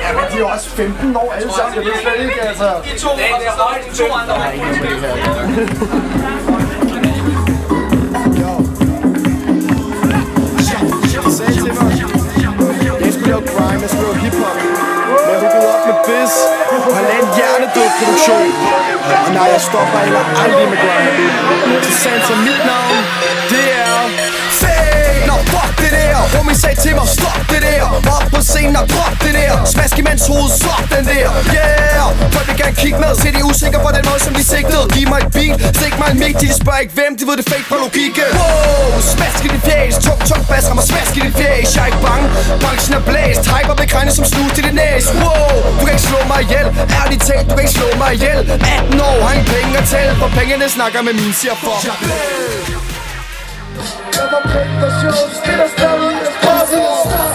Ja, men de er også 15 år alle sammen, jeg ved slet ikke, altså. I to andre. De sagde til mig, jeg skulle lave grime, jeg skulle lave hiphop. Men jeg hookede op med Biz, og han lagde en hjernedød produktion. Og nej, jeg stopper heller aldrig med grime. Så sagde han til mit navn, det er Fade. Nå, fuck det der. Homie sagde til mig, stop det der. Op på scenen og drop det der. Smask i mands hoved, slop den der. Yeah, folk vil gerne kigge med. Se de usikre på den måde, som de sigtede. Giv mig et beat, stik mig en mic. De spørger ikke hvem, de ved det fake fra logikken. Wow, smask i dit fjæs. Tung bass, rammer smask i dit fjæs. Jeg er ikke bange, branchen er blæst. Hyper vil krænge som snus til dit næs. Wow, du kan ikke slå mig ihjel. Ærligt talt, du kan ikke slå mig ihjel. 18 år, har ingen penge at tælle. For pengene snakker med min, siger fuck. Jeg var pænt for shows, det der stadig er